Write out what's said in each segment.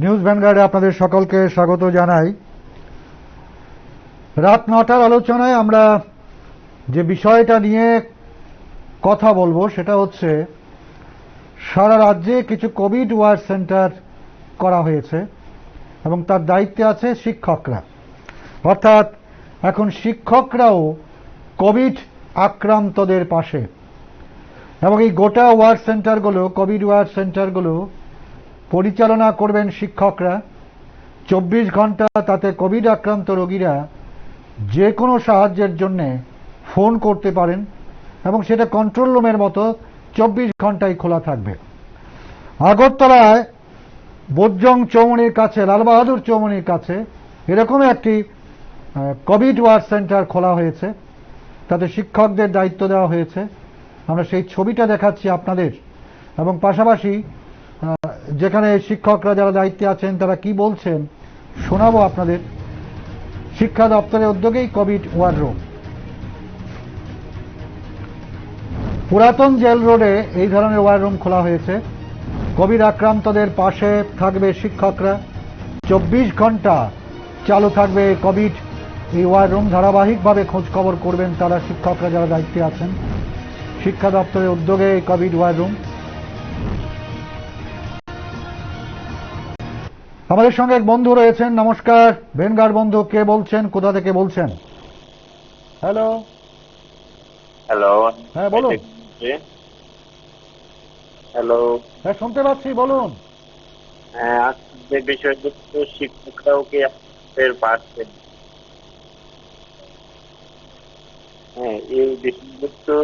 News ভ্যানগার্ডে আপনাদের সকলকে স্বাগত জানাই। রাত ৯টার আলোচনায় আমরা যে বিষয়টা নিয়ে কথা বলবো সেটা হচ্ছে সারা রাজ্যে কিছু কোভিড ওয়ার সেন্টার করা হয়েছে এবং তার দায়িত্বে আছে শিক্ষকরা। অর্থাৎ এখন শিক্ষকরাও কোভিড আক্রান্তদের পাশে, এবং এই গোটা ওয়ার সেন্টারগুলো, কোভিড ওয়ার সেন্টারগুলো পরিচালনা করবেন শিক্ষকরা। ২৪ ঘন্টা তাতে কোভিড আক্রান্ত রোগীরা যে কোনো সাহায্যের জন্য ফোন করতে পারেন এবং সেটা কন্ট্রোল রুমের মতো ২৪ ঘন্টাই খোলা থাকবে। আগরতলায় বোজ্জং চৌমুহনীর কাছে, লালবাহাদুর চৌমুহনীর কাছে এরকম একটি কোভিড ওয়ার সেন্টার খোলা হয়েছে, তাতে শিক্ষকদের দায়িত্ব দেওয়া হয়েছে। আমরা সেই ছবিটা দেখাচ্ছি আপনাদের, এবং পাশাপাশি যেখানে শিক্ষকরা যারা দায়িত্বে আছেন তারা কি বলছেন শোনাবো আপনাদের। শিক্ষা দপ্তরের উদ্যোগেই কোভিড ওয়ার রুম। পুরাতন জেল রোডে এই ধরনের ওয়ার রুম খোলা হয়েছে। কোভিড আক্রান্তদের পাশে থাকবে শিক্ষকরা। ২৪ ঘন্টা চালু থাকবে কোভিড এই ওয়ার রুম। ধারাবাহিকভাবে খোঁজ খবর করবেন তারা, শিক্ষকরা যারা দায়িত্বে আছেন। শিক্ষা দপ্তরের উদ্যোগে এই কোভিড ওয়ার রুম। আমাদের সঙ্গে এক বন্ধু রয়েছেন। নমস্কার, ভ্যানগার্ড বন্ধু। কে বলছেন, কোথা থেকে বলছেন? হ্যালো। হ্যালো। হ্যাঁ বলুন। হ্যালো। হ্যাঁ শুনতে পাচ্ছি, বলুন। হ্যাঁ, আজকে বিষয়বস্তু শিক্ষকরাও কি আপনাদের পাচ্ছেন? হ্যাঁ, এই বিষয়বস্তু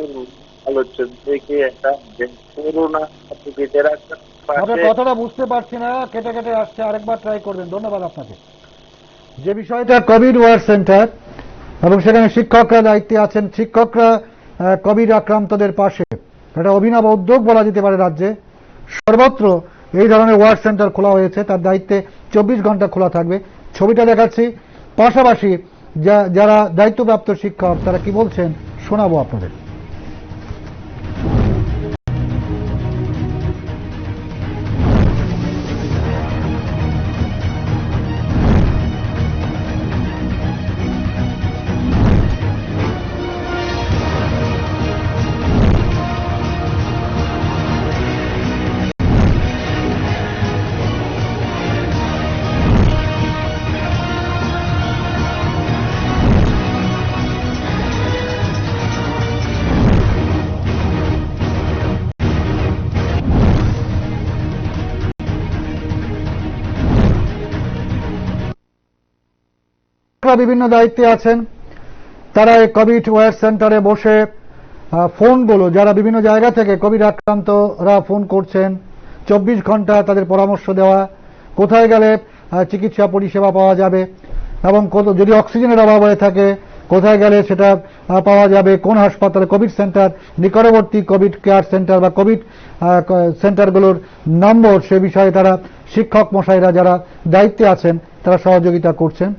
আলোচনা থেকে একটা করোনা রোগীদের আপনার কথাটা বুঝতে পারছি না, কেটে কেটে আসছে। আরেকবার ট্রাই করবেন। ধন্যবাদ আপনাকে। যে বিষয়টা কোভিড ওয়ার সেন্টার এবং সেখানে শিক্ষকরা দায়িত্বে আছেন। শিক্ষকরা কোভিড আক্রান্তদের পাশে, এটা অভিনব উদ্যোগ বলা যেতে পারে। রাজ্যে সর্বত্র এই ধরনের ওয়ার সেন্টার খোলা হয়েছে, তার দায়িত্বে ২৪ ঘন্টা খোলা থাকবে। ছবিটা দেখাচ্ছি। পাশাপাশি যারা দায়িত্বপ্রাপ্ত শিক্ষক তারা কি বলছেন শোনাবো আপনাদের। বিভিন্ন দায়িত্বে আছেন তারা এই কোভিড ওয়ার সেন্টারে বসে ফোনগুলো, যারা বিভিন্ন জায়গা থেকে কোভিড আক্রান্তরা ফোন করছেন, ২৪ ঘন্টা তাদের পরামর্শ দেওয়া, কোথায় গেলে চিকিৎসা পরিষেবা পাওয়া যাবে এবং যদি অক্সিজেনের অভাব হয়ে থাকে কোথায় গেলে সেটা পাওয়া যাবে, কোন হাসপাতালে কোভিড সেন্টার, নিকটবর্তী কোভিড কেয়ার সেন্টার বা কোভিড সেন্টারগুলোর নম্বর, সে বিষয়ে তারা শিক্ষক মশাইরা যারা দায়িত্বে আছেন তারা সহযোগিতা করছেন।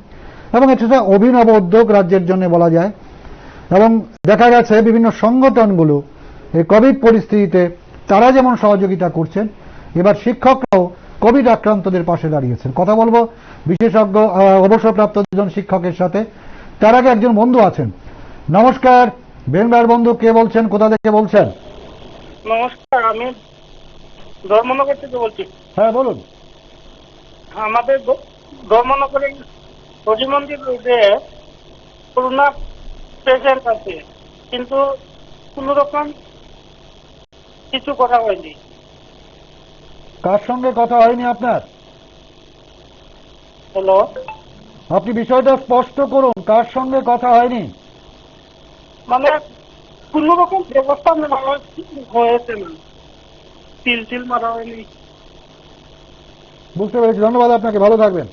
এবং এটা অভিনব উদ্যোগ রাজ্যের জন্য বলা যায়। এবং দেখা গেছে বিভিন্ন সংগঠনগুলো এই কোভিড পরিস্থিতিতে তারা যেমন সহযোগিতা করছেন, এবার শিক্ষকরাও কোভিড আক্রান্তদের পাশে দাঁড়িয়েছেন। কথা বলবো বিশেষজ্ঞ অবসরপ্রাপ্ত দুজন শিক্ষকের সাথে। তার আগে একজন বন্ধু আছেন। নমস্কার, ভ্যানগার্ড বন্ধু। কে বলছেন, কোথা থেকে বলছেন? নমস্কার, আমি ধর্মনগর থেকে বলছি। হ্যাঁ বলুন। আমাদের ধর্মনগরে হরি মন্দির রোডে করোনা পেশেন্ট আছে, কিন্তু কোন রকম কিছু করা হয়নি। কার সঙ্গে কথা হয়নি আপনার? হ্যালো, আপনি বিষয়টা স্পষ্ট করুন, কার সঙ্গে কথা হয়নি? মানে কোন রকম ব্যবস্থা নেওয়া হয়েছে না, সিল মারা হয়নি। বুঝতে পেরেছি, ধন্যবাদ আপনাকে, ভালো থাকবেন।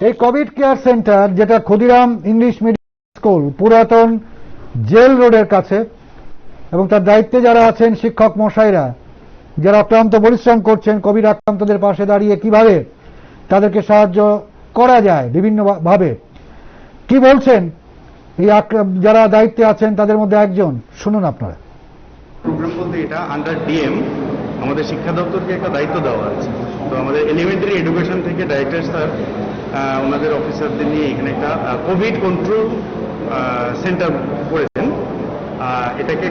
এই কোভিড কেয়ার সেন্টার, যেটা ক্ষুদিরাম ইংলিশ মিডিয়াম স্কুল পুরাতন জেল রোডের কাছে, এবং তার দায়িত্বে যারা আছেন শিক্ষক মশাইরা যারা অক্লান্ত পরিশ্রম করছেন কোভিড আক্রান্তদের পাশে দাঁড়িয়ে কিভাবে তাদেরকে সাহায্য করা যায় বিভিন্ন ভাবে, কি বলছেন এই যারা দায়িত্বে আছেন তাদের মধ্যে একজন, শুনুন আপনারা। প্রোগ্রাম বলতে এটা আন্ডার ডিএম আমাদের শিক্ষা দপ্তরকে একটা দায়িত্ব দেওয়া আছে। তো আমাদের এলিমেন্টারি এডুকেশন থেকে ডাইরেক্টর স্যার ওনাদের অফিসারদের নিয়ে এখানে একটা কোভিড কন্ট্রোল সেন্টার করেছেন। এটাকে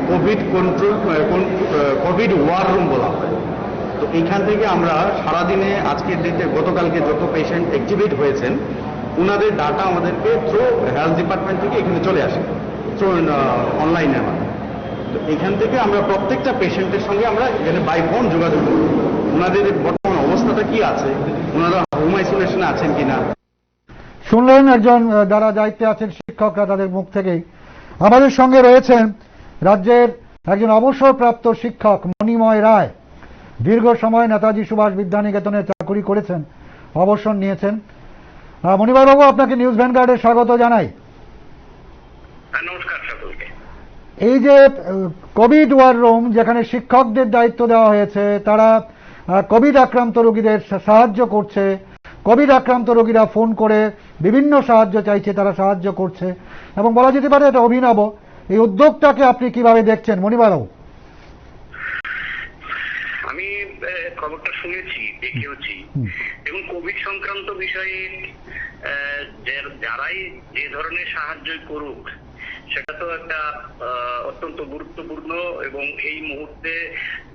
কোভিড ওয়ার রুম বলা হয়। তো এইখান থেকে আমরা সারাদিনে আজকের ডেটে গতকালকে যত পেশেন্ট এক্টিভেট হয়েছেন ওনাদের ডাটা আমাদেরকে থ্রু হেলথ ডিপার্টমেন্ট থেকে এখানে চলে আসে, থ্রু অনলাইনের মাধ্যমে। তো এখান থেকে আমরা প্রত্যেকটা পেশেন্টের সঙ্গে আমরা এখানে বাই ফোন যোগাযোগ করি, ওনাদের বর্তমান অবস্থাটা কি আছে, ওনারা হোম আইসোলেশনে আছেন কিনা। শুনলেন একজন যারা দায়িত্বে আছেন শিক্ষকরা, তাদের মুখ থেকেই। আমাদের সঙ্গে রয়েছেন রাজ্যের একজন অবসরপ্রাপ্ত শিক্ষক মণিময় রায়। দীর্ঘ সময় নেতাজি সুভাষ বিদ্যানিকেতনে চাকরি করেছেন, অবসর নিয়েছেন। মণিময় বাবু, আপনাকে নিউজ ভ্যানগার্ডে স্বাগত জানাই। নমস্কার সকলকে। এই যে কোভিড ওয়ার রুম যেখানে শিক্ষকদের দায়িত্ব দেওয়া হয়েছে, তারা কোভিড আক্রান্ত রোগীদের সাহায্য করছে, কোভিড আক্রান্ত রোগীরা ফোন করে বিভিন্ন সাহায্য চাইছে, তারা সাহায্য করছে এবং বলা যেতে পারে এটা অভিনব। এই উদ্যোগটাকে আপনি কিভাবে দেখছেন মণিময় বাবু? আমি খবরটা শুনেছি, দেখেওছি এবং কোভিড সংক্রান্ত বিষয়ে যারাই যে ধরনের সাহায্য করুক সেটা তো একটা অত্যন্ত গুরুত্বপূর্ণ এবং এই মুহূর্তে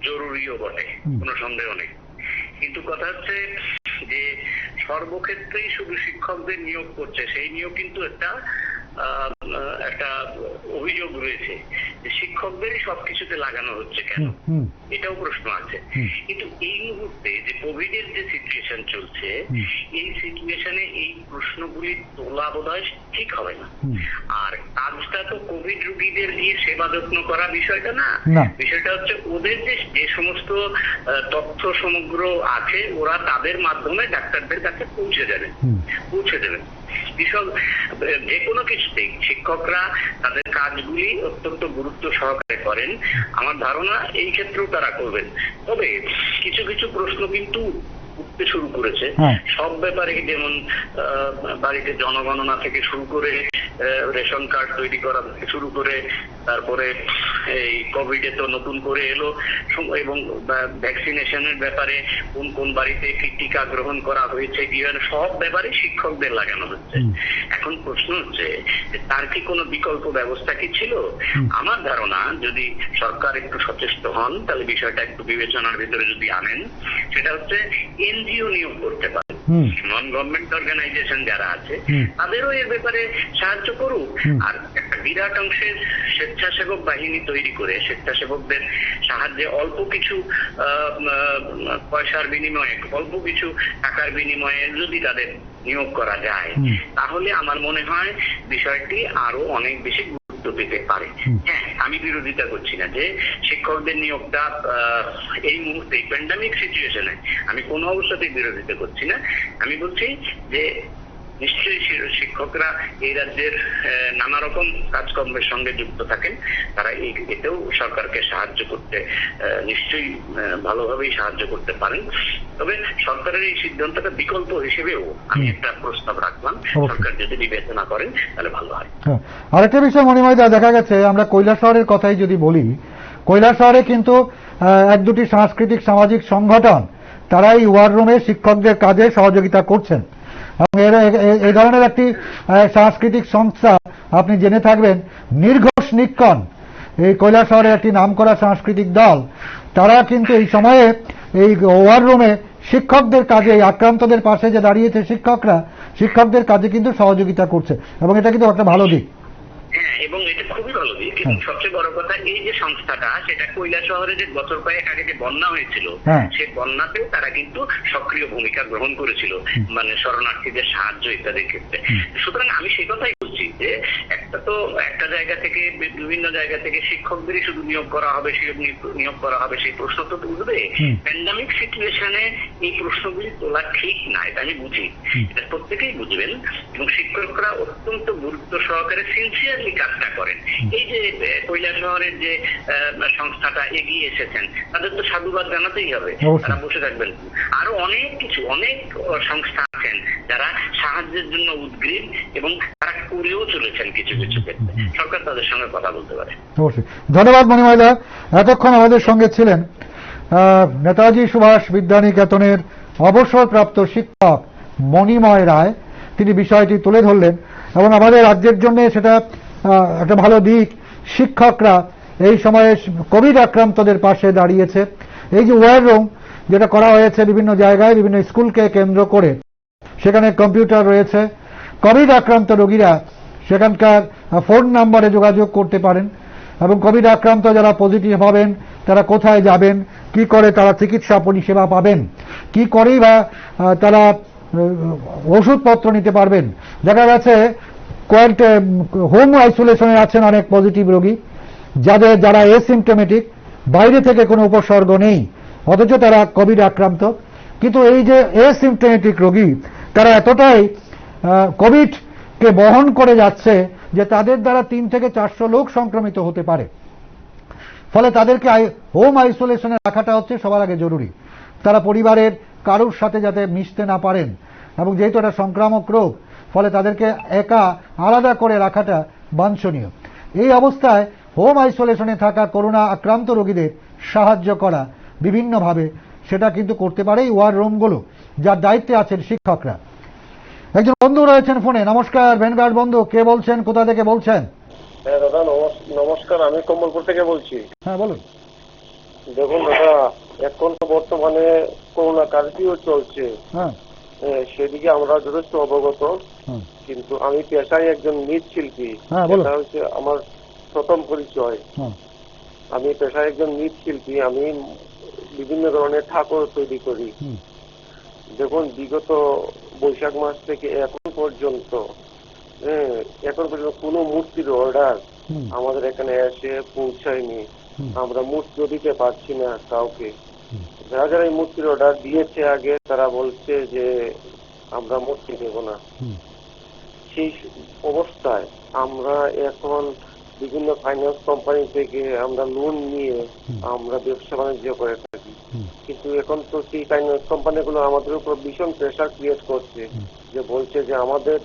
জরুরিও বটে, কোনো সন্দেহ নেই। কিন্তু কথা হচ্ছে যে সর্বক্ষেত্রেই শুধু শিক্ষকদের নিয়োগ করছে, সেই নিয়োগ কিন্তু একটা অভিযোগ রয়েছে যে শিক্ষকদেরই সবকিছুতে লাগানো হচ্ছে কেন, এটাও প্রশ্ন আছে। কিন্তু এই মুহূর্তে যে কোভিড এর যে সিচুয়েশন চলছে, এই সিচুয়েশনে এই প্রশ্নগুলি তোলা বোধহয় ঠিক হবে না। আর কাজটা তো কোভিড রোগীদের দিয়ে সেবা যত্ন করা বিষয়টা না, বিষয়টা হচ্ছে ওদের যে সমস্ত তথ্য সমগ্র আছে ওরা তাদের মাধ্যমে ডাক্তারদের কাছে পৌঁছে দেবেন। যে কোনো কিছুতেই শিক্ষকরা তাদের কাজগুলি অত্যন্ত গুরুত্ব সহকারে করেন, আমার ধারণা এই ক্ষেত্রেও তারা করবেন। তবে কিছু কিছু প্রশ্ন কিন্তু উঠতে শুরু করেছে সব ব্যাপারে, যেমন বাড়িতে জনগণনা থেকে শুরু করে রেশন কার্ড তৈরি করা থেকে শুরু করে তারপরে এই কোভিডে তো নতুন করে এলো এবং ভ্যাকসিনেশনের ব্যাপারে কোন কোন বাড়িতে কি টিকা গ্রহণ করা হয়েছে, সব ব্যাপারে শিক্ষকদের লাগানো হচ্ছে। এখন প্রশ্ন হচ্ছে তার কি কোনো বিকল্প ব্যবস্থা কি ছিল? আমার ধারণা যদি সরকার একটু সচেষ্ট হন তাহলে বিষয়টা একটু বিবেচনার ভিতরে যদি আনেন, সেটা হচ্ছে এনজিও নিয়োগ করতে পারে, নন গভর্নমেন্ট অর্গানাইজেশন যারা আছে তাদেরও এর ব্যাপারে সাহায্য করুক। আর একটা বিরাট অংশের স্বেচ্ছাসেবক বাহিনী তৈরি করে স্বেচ্ছাসেবকদের সাহায্যে অল্প কিছু পয়সার বিনিময়ে, অল্প কিছু টাকার বিনিময়ে যদি তাদের নিয়োগ করা যায়, তাহলে আমার মনে হয় বিষয়টি আরো অনেক বেশি গুরুত্ব পেতে পারে। হ্যাঁ, আমি বিরোধিতা করছি না যে শিক্ষকদের নিয়োগটা এই মুহূর্তে প্যান্ডামিক সিচুয়েশনে আমি কোনো অবস্থাতেই বিরোধিতা করছি না। আমি বলছি যে নিশ্চয়ই শিক্ষকরা এই রাজ্যের নানা রকম কাজকর্মের সঙ্গে যুক্ত থাকেন, তারা এতেও সরকারকে সাহায্য করতে নিশ্চয়ই ভালোভাবেই সাহায্য করতে পারেন। তবে সরকারের এই সিদ্ধান্তটা বিকল্প হিসেবেও আমি একটা প্রস্তাব রাখলাম, সরকার যদি বিবেচনা করেন তাহলে ভালো হয়। আরেকটা বিষয় মণিময় দা, দেখা গেছে আমরা কৈলাসহরের কথাই যদি বলি, কৈলাসহরে কিন্তু এক দুটি সাংস্কৃতিক সামাজিক সংগঠন তারা এই ওয়ার রুমে শিক্ষকদের কাজে সহযোগিতা করছেন এবং এই ধরনের একটি সাংস্কৃতিক সংস্থা আপনি জেনে থাকবেন, নির্ঘোষ নিক্ষণ, এই কৈলাসহরের একটি নামকরা সাংস্কৃতিক দল, তারা কিন্তু এই সময়ে এই ওয়ার রুমে শিক্ষকদের কাজে, আক্রান্তদের পাশে যে দাঁড়িয়েছে শিক্ষকরা, শিক্ষকদের কাজে কিন্তু সহযোগিতা করছে এবং এটা কিন্তু একটা ভালো দিক। হ্যাঁ, এবং এটা খুবই ভালো দিক। এবং সবচেয়ে বড় কথা, এই যে সংস্থাটা, সেটা কৈলাসহরে যে বছর কয়েক আগে যে বন্যা হয়েছিল, সেই বন্যাতেও তারা কিন্তু সক্রিয় ভূমিকা গ্রহণ করেছিল, মানে শরণার্থীদের সাহায্য ইত্যাদির ক্ষেত্রে। সুতরাং আমি সেই কথাই বলছি যে একটা জায়গা থেকে, বিভিন্ন জায়গা থেকে শিক্ষকদেরই শুধু নিয়োগ করা হবে সেই প্রশ্ন তো উঠবে। প্যান্ডামিক সিচুয়েশনে এই প্রশ্নগুলি তোলা ঠিক না, এটা আমি বুঝি, এটা প্রত্যেকেই বুঝবেন। এবং শিক্ষকরা অত্যন্ত গুরুত্ব সহকারে সিনসিয়ারলি কাজটা করেন। এই যে কৈলাসহরের যে সংস্থাটা এগিয়ে এসেছেন, তাদের তো সাধুবাদ জানাতেই হবে, তারা বসে থাকবেন। আরো অনেক সংস্থা আছেন যারা সাহায্যের জন্য উদ্গ্রীব এবং তারা করেও চলেছেন কিছু কিছু ক্ষেত্রে। সরকার তাদের সঙ্গে কথা বলতে পারে। অবশ্যই। ধন্যবাদ মণিময় দা, এতক্ষণ আমাদের সঙ্গে ছিলেন নেতাজি সুভাষ বিদ্যানিকেতনের অবসরপ্রাপ্ত শিক্ষক মণিময় রায় তিনি বিষয়টি তুলে ধরলেন এবং আমাদের রাজ্যের জন্য সেটা একটা ভালো দিক। শিক্ষকরা এই সময়ে কোভিড আক্রান্তদের পাশে দাঁড়িয়েছে। এই যে ওয়ার রুম যেটা করা হয়েছে বিভিন্ন জায়গায় বিভিন্ন স্কুলকে কেন্দ্র করে, সেখানে কম্পিউটার রয়েছে। কোভিড আক্রান্ত রোগীরা সেখানকার ফোন নাম্বারে যোগাযোগ করতে পারেন এবং কোভিড আক্রান্ত যারা পজিটিভ হবেন তারা কোথায় যাবেন, কি করে তারা চিকিৎসা পরিষেবা পাবেন, কি করেই বা তারা ওষুধপত্র নিতে পারবেন। দেখা গেছে হোম আইসোলেশনে আছেন অনেক পজিটিভ রোগী যারা এসিমটোমেটিক, বাইরে থেকে কোনো উপসর্গ নেই, অথচ তারা কোভিড আক্রান্ত। কিন্তু এই যে এসিমটোমেটিক রোগী তারা এতটাই কোভিড কে বহন করে যাচ্ছে যে তাদের দ্বারা 3 থেকে 400 লোক সংক্রমিত হতে পারে। ফলে তাদেরকে হোম আইসোলেশনে রাখাটা হচ্ছে সবার আগে জরুরি। তারা পরিবারের কারোর সাথে যাতে মিশতে না পারেন, এবং যেহেতু এটা সংক্রামক রোগ ফলে তাদেরকে একা আলাদা করে রাখাটা বাঞ্ছনীয়। এই অবস্থায় হোম আইসোলেশনে থাকা করোনা আক্রান্ত রোগীদের সাহায্য করা বিভিন্নভাবে সেটা কিন্তু করতে পারে এই ওয়ার রুমগুলো, যার দায়িত্বে আছেন শিক্ষকরা। একজন বন্ধু রয়েছেন ফোনে। নমস্কার ভ্যানগার্ড বন্ধু, কে বলছেন, কোথা থেকে বলছেন? হ্যাঁ দাদা নমস্কার, আমি কমলপুর থেকে বলছি। হ্যাঁ বলুন। দেখুন দাদা, এখন তো বর্তমানে করোনা কারফিউ চলছে, হ্যাঁ সেদিকে আমরা যথেষ্ট অবগত, কিন্তু আমি পেশায় একজন মৃৎশিল্পী। হ্যাঁ বলুন। এটা হচ্ছে আমার প্রথম পরিচয়। হ্যাঁ আমি পেশায় একজন মৃৎশিল্পী, আমি বিভিন্ন ধরনের ঠাকুর তৈরি করি। দেখুন বিগত বৈশাখ মাস থেকে এখন পর্যন্ত কোনো মূর্তির অর্ডার আমাদের এখানে এসে পৌঁছায়নি। আমরা মূর্তিও দিতে পারছি না কাউকে। যারা যারা এই মূর্তির অর্ডার দিয়েছে আগে, তারা বলছে যে আমরা মূর্তি দেব না। সেই অবস্থায় আমরা এখন বিভিন্ন ফাইন্যান্স কোম্পানি থেকে আমরা লোন নিয়ে আমরা ব্যবসা বাণিজ্য করে থাকি, কিন্তু এখন তো সেই ফাইন্যান্স কোম্পানিগুলো আমাদের উপর ভীষণ প্রেশার ক্রিয়েট করছে, যে বলছে যে আমাদের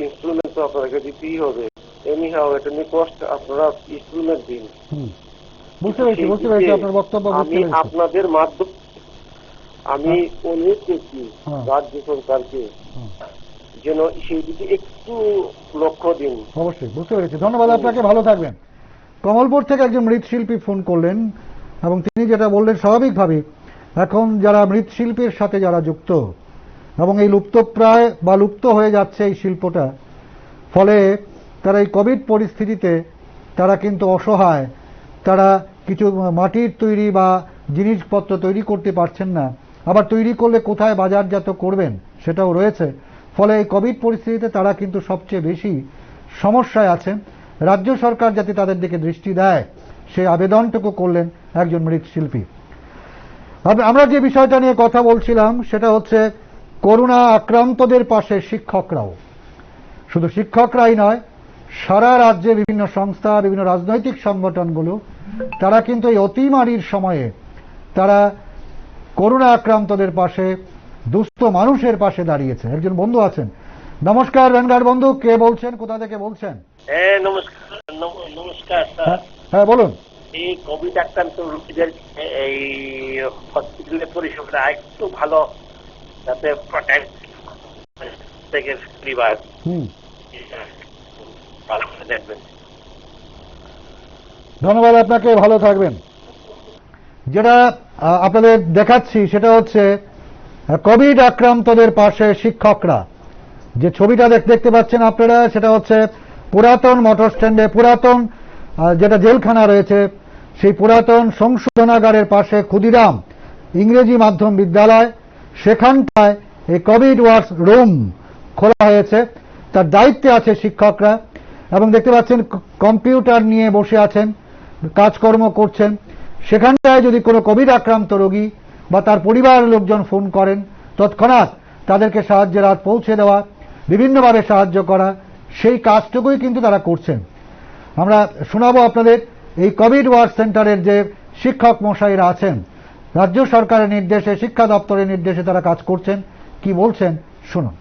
ইনস্টলমেন্ট তো আপনাদেরকে দিতেই হবে, এনিহাও এটা নিয়ে কষ্ট আপনারা ইনস্টলমেন্ট দিন। বুঝতে পেরেছি আপনার বক্তব্য। আমি আপনাদের মাধ্যমে আমি অনুরোধ করছি রাজ্য সরকারকে যেন সেই দিকে একটু লক্ষ্য দিন। অবশ্যই বুঝতে পেরেছি, ধন্যবাদ আপনাকে, ভালো থাকবেন। কমলপুর থেকে একজন মৃৎশিল্পী ফোন করলেন এবং তিনি যেটা বললেন, স্বাভাবিকভাবে এখন যারা মৃৎশিল্পের সাথে যারা যুক্ত এবং এই লুপ্তপ্রায় বা লুপ্ত হয়ে যাচ্ছে এই শিল্পটা, ফলে তারা এই কোভিড পরিস্থিতিতে তারা কিন্তু অসহায়। তারা কিছু মাটির তৈরি বা জিনিসপত্র তৈরি করতে পারছেন না, আবার তৈরি করলে কোথায় বাজারজাত করবেন সেটাও রয়েছে। ফলে এই কোভিড পরিস্থিতিতে তারা কিন্তু সবচেয়ে বেশি সমস্যায় আছেন। রাজ্য সরকার যাতে তাদের দিকে দৃষ্টি দেয় সেই আবেদনটুকু করলেন একজন মৃৎশিল্পী। আমরা যে বিষয়টা নিয়ে কথা বলছিলাম সেটা হচ্ছে করোনা আক্রান্তদের পাশে শিক্ষকরাও। শুধু শিক্ষকরাই নয়, সারা রাজ্যে বিভিন্ন সংস্থা, বিভিন্ন রাজনৈতিক সংগঠনগুলো তারা কিন্তু এই অতিমারির সময়ে তারা করোনা আক্রান্তদের পাশে, দুস্থ মানুষের পাশে দাঁড়িয়েছে। একজন বন্ধু আছেন। নমস্কার ভ্যানগার্ড বন্ধু, কে বলছেন, কোথা থেকে বলছেন? হ্যাঁ নমস্কার স্যার। হ্যাঁ বলুন। এই কোভিড আক্রান্ত রোগীদের এই হসপিটালের পরিষেবাটা একটু ভালো, যাতে থেকে পরিবার ভালো করে দেখবেন। ধন্যবাদ আপনাকে, ভালো থাকবেন। যেটা আপনাদের দেখাচ্ছি সেটা হচ্ছে কোভিড আক্রান্তদের পাশে শিক্ষকরা। যে ছবিটা দেখতে পাচ্ছেন আপনারা, সেটা হচ্ছে পুরাতন মোটর স্ট্যান্ডে, পুরাতন যেটা জেলখানা রয়েছে সেই পুরাতন সংশোধনাগারের পাশে ক্ষুদিরাম ইংরেজি মাধ্যম বিদ্যালয়, সেখানটায় এই কোভিড ওয়ার্স রুম খোলা হয়েছে। তার দায়িত্বে আছে শিক্ষকরা এবং দেখতে পাচ্ছেন কম্পিউটার নিয়ে বসে আছেন, কাজকর্ম করছেন। সেখানটায় যদি কোনো কোভিড আক্রান্ত রোগী বা তার পরিবারের লোকজন ফোন করেন, তৎক্ষণাৎ তাদেরকে সাহায্যের হাত পৌঁছে দেওয়া, বিভিন্নভাবে সাহায্য করা, সেই কাজটুকুই কিন্তু তারা করছেন। আমরা শোনাবো আপনাদের এই কোভিড ওয়ার্ড সেন্টারের যে শিক্ষক মশাইরা আছেন, রাজ্য সরকারের নির্দেশে, শিক্ষা দপ্তরের নির্দেশে তারা কাজ করছেন, কি বলছেন শুনুন।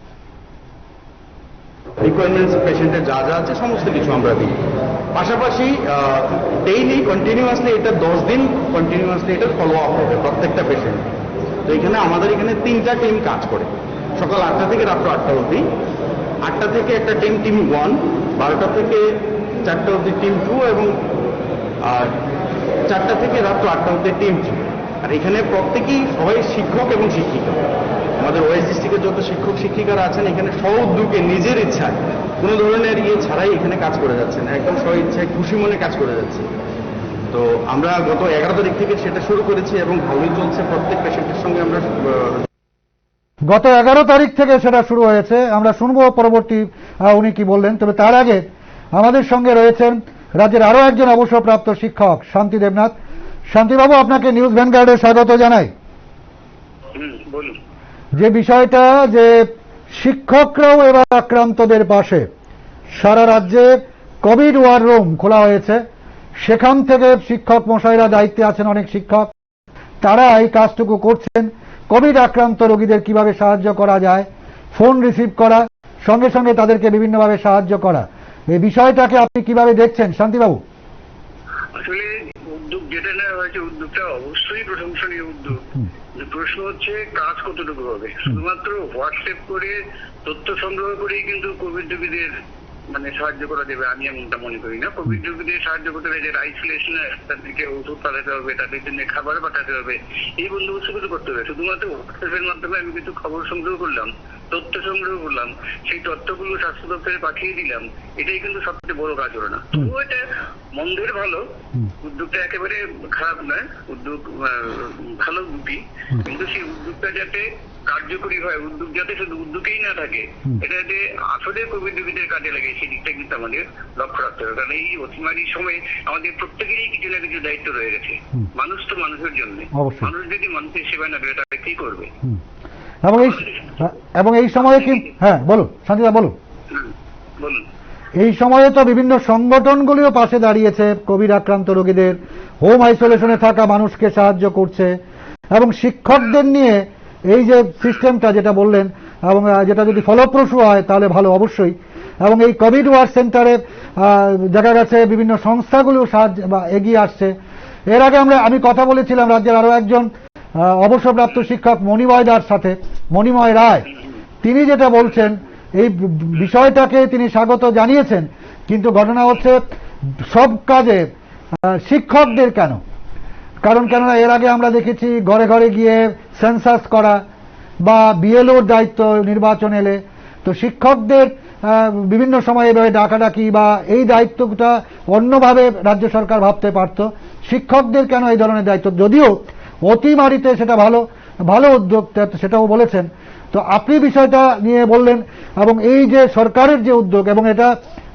এই রিকোয়ারমেন্টস পেশেন্টের যা যা আছে সমস্ত কিছু আমরা দিই। পাশাপাশি ডেইলি কন্টিনিউয়াসলি এটা 10 দিন কন্টিনিউয়াসলি এটা ফলো আপ হবে প্রত্যেকটা পেশেন্ট। তো আমাদের এখানে 3টা টিম কাজ করে, সকাল 8টা থেকে রাত্র 8টা অবধি। 8টা থেকে একটা টিম 1, 12টা থেকে 4টা অবধি টিম 2 এবং 4টা থেকে রাত্র 8টা অবধি টিম 3। আর এখানে প্রত্যেকেই সবাই শিক্ষক এবং শিক্ষিকা। আমাদের ওয়েস্ট ডিস্ট্রিক্টের যত শিক্ষক শিক্ষিকারা আছেন এখানে স্ব উদ্যোগে নিজের ইচ্ছায় কোনো ধরনের ছাড়াই এখানে কাজ করে যাচ্ছেন, একদম স্ব ইচ্ছায় খুশি মনে কাজ করে যাচ্ছে। তো আমরা গত 11 তারিখ থেকে সেটা শুরু করেছি এবং ভালোই চলছে। প্রত্যেক পেশেন্টের সঙ্গে আমরা গত 11 তারিখ থেকে সেটা শুরু হয়েছে। আমরা শুনবো পরবর্তী উনি কি বললেন। তবে তার আগে আমাদের সঙ্গে রয়েছেন রাজ্যের আরো একজন অবসরপ্রাপ্ত শিক্ষক শান্তি দেবনাথ। শান্তিবাবু, আপনাকে নিউজ ভ্যানগার্ডে স্বাগত জানাই। বলুন। যে বিষয়টা যে শিক্ষকরাও এবার আক্রান্তদের পাশে, সারা রাজ্যে কোভিড ওয়ার রুম খোলা হয়েছে, সেখান থেকে শিক্ষক মশাইরা দায়িত্বে আছেন, অনেক শিক্ষক তারা এই কাজটুকু করছেন। কোভিড আক্রান্ত রোগীদের কিভাবে সাহায্য করা যায়, ফোন রিসিভ করা, সঙ্গে সঙ্গে তাদেরকে বিভিন্নভাবে সাহায্য করা, এই বিষয়টাকে আপনি কিভাবে দেখছেন শান্তিবাবু? আসলে উদ্যোগ যেটা নেওয়া হয়েছে, উদ্যোগটা অবশ্যই প্রশংসনীয় উদ্যোগ। প্রশ্ন হচ্ছে কাজ কতটুকু হবে। শুধুমাত্র হোয়াটসঅ্যাপ করে তথ্য সংগ্রহ করেই কিন্তু কোভিড রোগীদের সাহায্য করা যাবে আমি এমনটা মনে করি না। কোভিড রোগীদের সাহায্য করতে হবে, যারা আইসোলেশনে, তাদেরকে ওষুধ পাঠাতে হবে, তাদের জন্য খাবার পাঠাতে হবে, এই বন্দোবস্তগুলো করতে হবে। শুধুমাত্র হোয়াটসঅ্যাপের মাধ্যমে আমি কিছু খবর সংগ্রহ করলাম, তথ্য সংগ্রহ করলাম, সেই তথ্যগুলো স্বাস্থ্য দপ্তরে পাঠিয়ে দিলাম, এটাই কিন্তু সবচেয়ে বড় কাজ হলো না। তবুও এটা মন্দের ভালো, উদ্যোগটা একেবারে খারাপ নয়, উদ্যোগ ভালো দুটি। কিন্তু সেই উদ্যোগটা যাতে কার্যকরী হয়, উদ্যোগ যাতে শুধু উদ্যোগেই না থাকে, এটা যাতে আসলে কোভিড রোগীদের কাজে লাগে, সেই দিকটা কিন্তু আমাদের লক্ষ্য রাখতে হবে। কারণ এই অতিমারির সময় আমাদের প্রত্যেকেরই কিছু না কিছু দায়িত্ব রয়ে গেছে। মানুষ তো মানুষের জন্য, মানুষ যদি মানুষের সেবা না করে তাহলে কি করবে? এবং এই সময়ে কি, হ্যাঁ বলুন শান্তিদা বলুন। বলুন। এই সময়ে তো বিভিন্ন সংগঠনগুলিও পাশে দাঁড়িয়েছে, কোভিড আক্রান্ত রোগীদের, হোম আইসোলেশনে থাকা মানুষকে সাহায্য করছে, এবং শিক্ষকদের নিয়ে এই যে সিস্টেমটা যেটা বললেন, এবং যেটা যদি ফলপ্রসূ হয় তাহলে ভালো অবশ্যই। এবং এই কোভিড ওয়ার সেন্টারে দেখা গেছে বিভিন্ন সংস্থাগুলো সাহায্য বা এগিয়ে আসছে। এর আগে আমি কথা বলেছিলাম রাজ্যের আরো একজন অবসরপ্রাপ্ত শিক্ষক মণিময় দার সাথে, মণিময় রায়। তিনি যেটা বলছেন, এই বিষয়টাকে তিনি স্বাগত জানিয়েছেন, কিন্তু ঘটনা হচ্ছে সব কাজে শিক্ষকদের কেন? কেননা এর আগে আমরা দেখেছি ঘরে ঘরে গিয়ে সেন্সাস করা বা বিএলওর দায়িত্ব নির্বাচন এলে, তো শিক্ষকদের বিভিন্ন সময়ে এভাবে ডাকাডাকি বা এই দায়িত্বটা অন্যভাবে রাজ্য সরকার ভাবতে পারত। শিক্ষকদের কেন এই ধরনের দায়িত্ব? যদিও অতিমারিতে সেটা ভালো উদ্যোগ, সেটাও বলেছেন। তো আপনি বিষয়টা নিয়ে বললেন, এবং এই যে সরকারের যে উদ্যোগ, এবং এটা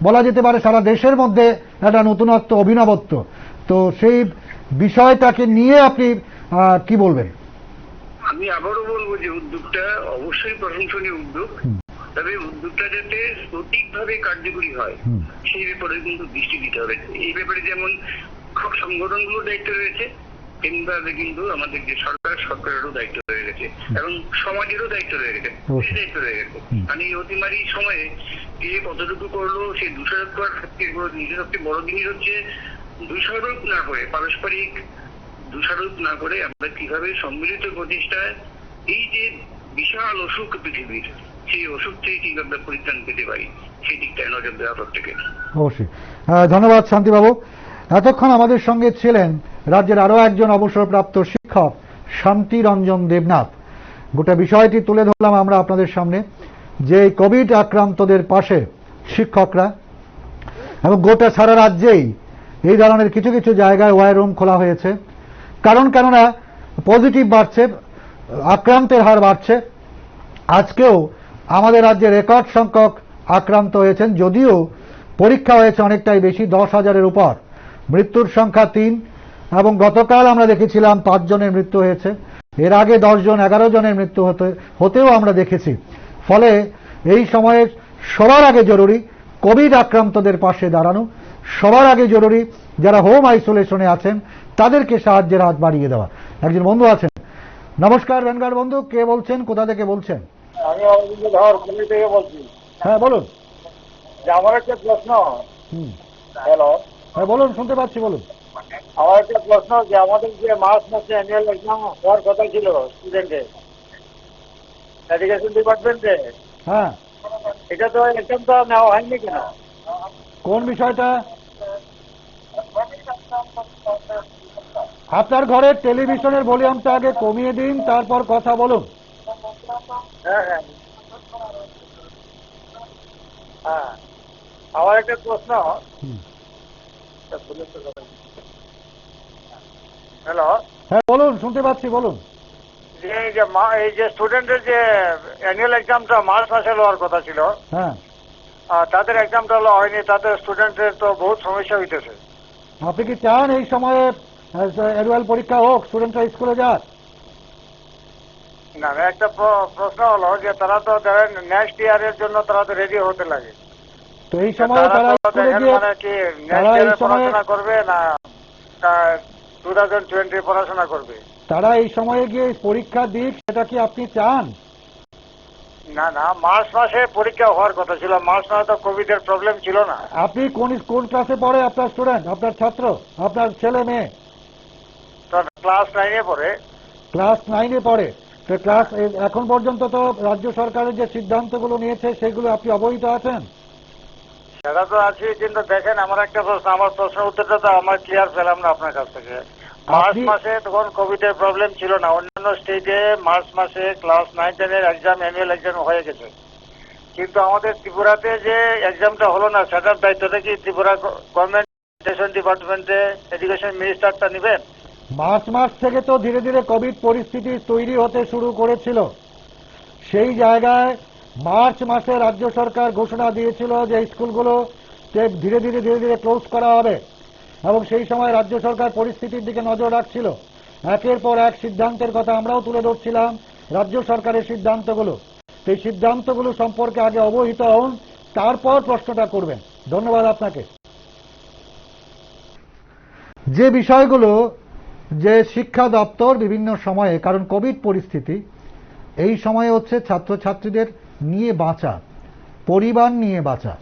বলা যেতে পারে সারা দেশের মধ্যে একটা নতুনত্ব, অভিনবত্ব, তো সেই বিষয়টাকে নিয়ে আপনি কি বলবেন? আমি আবারও বলবো যে উদ্যোগটা অবশ্যই প্রশংসনীয় উদ্যোগ, তবে উদ্যোগটা যাতে সঠিকভাবে কার্যকরী হয় সেই ব্যাপারে কিন্তু দৃষ্টি দিতে হবে। এই ব্যাপারে যেমন সংগঠনগুলোর দায়িত্ব রয়েছে, তেমনিভাবে কিন্তু আমাদের যে সরকারেরও দায়িত্ব রয়ে গেছে, এবং সমাজেরও দায়িত্ব রয়ে গেছে, দায়িত্ব রয়ে গেছে। কারণ এই অতিমারির সময়ে কে কতটুকু করলো সেই দোষারোপ করার ক্ষেত্রে নিজের সবচেয়ে বড় জিনিস হচ্ছে দোষারোপ না করে, পারস্পরিক দোষারোপ না করে আমরা কিভাবে সম্মিলিত প্রচেষ্টায় এই যে বিশাল অসুখ পৃথিবীর, সেই অসুখ থেকে কিভাবে পরিত্রাণ পেতে পারি সেই দিকটায় নজর দেওয়া প্রত্যেকে। অবশ্যই ধন্যবাদ শান্তিবাবু। এতক্ষণ আমাদের সঙ্গে ছিলেন রাজ্যের আরো একজন অবসরপ্রাপ্ত শিক্ষক শান্তি রঞ্জন দেবনাথ। গোটা বিষয়টি তুলে ধরলাম আমরা আপনাদের সামনে, যে কোভিড আক্রান্তদের পাশে শিক্ষকরা, এবং গোটা সারা রাজ্যেই এই ধরনের কিছু কিছু জায়গায় ওয়ার রুম খোলা হয়েছে। কেননা পজিটিভ বাড়ছে, আক্রান্তের হার বাড়ছে। আজকেও আমাদের রাজ্যে রেকর্ড সংখ্যক আক্রান্ত হয়েছেন, যদিও পরীক্ষা হয়েছে অনেকটাই বেশি, 10,000-এর উপর। মৃত্যুর সংখ্যা 3, এবং গতকাল আমরা দেখেছিলাম 5 জনের মৃত্যু হয়েছে। এর আগে 10 জন 11 জনের মৃত্যু হতেও আমরা দেখেছি। ফলে এই সময়ে সবার আগে জরুরি কোভিড আক্রান্তদের পাশে দাঁড়ানো, সবার আগে জরুরি যারা হোম আইসোলেশনে আছেন তাদেরকে সাহায্যের হাত বাড়িয়ে দেওয়া। একজন বন্ধু আছেন। নমস্কার ভ্যানগার্ড বন্ধু, কে বলছেন, কোথা থেকে বলছেন? আমি অরবিন্দ ধর পুনে থেকে বলছি। হ্যাঁ বলুন। যে আমার একটা প্রশ্ন। হুম। হ্যালো, হ্যাঁ বলুন, শুনতে পাচ্ছি, বলুন। আমার একটা প্রশ্ন যে আমাদের যে মার্চ মাসে অ্যানুয়াল এক্সাম হওয়ার কথা ছিল স্টুডেন্টের এডুকেশন ডিপার্টমেন্টে, হ্যাঁ, এটা তো এক্সামটা নেওয়া হয়নি কেন? কোন বিষয়টা? আপনার ঘরের টেলিভিশনের ভলিউমটা আগে কমিয়ে দিন, তারপর কথা বলুন। হ্যাঁ হ্যাঁ হ্যাঁ, আমার একটা প্রশ্ন। হ্যালো, হ্যাঁ বলুন, শুনতে পাচ্ছি, বলুন। এই যে স্টুডেন্টের যে অ্যানুয়াল এক্সামটা মার্চ মাসে হওয়ার কথা ছিল, হ্যাঁ, তাদের এক্সামটা হলো হয়নি, তাদের স্টুডেন্টের তো বহুত সমস্যা হইতেছে। আপনি কি চান এই সময়ে অ্যানুয়াল পরীক্ষা হোক, স্টুডেন্টরা স্কুলে যাক? না, একটা প্রশ্ন হলো যে তারা তো ধরেন নেক্সট ইয়ারের জন্য তারা তো রেডি হতে লাগে। তো এই সময়ে তারা তো স্কুলে দেখেন গিয়ে মানে কি তারা নেক্সট এই ইয়ারে সময়ে পড়াশোনা করবে না 2020 পড়াশোনা করবে? তারা এই সময়ে গিয়ে পরীক্ষা দিক, সেটা কি আপনি চান? না না, মার্চ মাসে পরীক্ষা হওয়ার কথা ছিল। মার্চ মাসে তো কোভিড এর প্রবলেম ছিল না। আপনি কোন ক্লাসে পড়ে আপনার স্টুডেন্ট, আপনার ছাত্র, আপনার ছেলে মেয়ে? তো ক্লাস 9-এ পড়ে। ক্লাস 9-এ পড়ে। তো এখন পর্যন্ত তো রাজ্য সরকারের যে সিদ্ধান্তগুলো নিয়েছে সেগুলো আপনি অবহিত আছেন? সেটা তো আছে, কিন্তু দেখেন আমার একটা প্রশ্ন, আমার প্রশ্নের উত্তরটা তো আমার ক্লিয়ার পেলাম না আপনার কাছ থেকে। মার্চ মাসে তখন কোভিড এর প্রবলেম ছিল না, অন্যান্য স্টেটে মার্চ মাসে ক্লাস 9-10 এক্সাম অ্যানুয়াল এক্সাম হয়ে গেছে, কিন্তু আমাদের ত্রিপুরাতে যে এক্সামটা হলো না, সেটার দায়িত্বটা কি ত্রিপুরা গভর্নমেন্ট এডুকেশন ডিপার্টমেন্টে এডুকেশন মিনিস্টারটা নেবেন? মার্চ মাস থেকে তো ধীরে ধীরে কোভিড পরিস্থিতি তৈরি হতে শুরু করেছিল। সেই জায়গায় মার্চ মাসে রাজ্য সরকার ঘোষণা দিয়েছিল যে স্কুলগুলো ধীরে ধীরে ক্লোজ করা হবে, এবং সেই সময় রাজ্য সরকার পরিস্থিতির দিকে নজর রাখছিল। একের পর এক সিদ্ধান্তের কথা আমরাও তুলে ধরছিলাম, রাজ্য সরকারের সিদ্ধান্তগুলো। সেই সিদ্ধান্তগুলো সম্পর্কে আগে অবহিত হন, তারপর প্রশ্নটা করবেন। ধন্যবাদ আপনাকে। যে বিষয়গুলো যে শিক্ষা দপ্তর বিভিন্ন সময়ে, কারণ কোভিড পরিস্থিতি এই সময়ে হচ্ছে ছাত্রছাত্রীদের নিয়ে বাঁচা, পরিবার নিয়ে বাঁচা,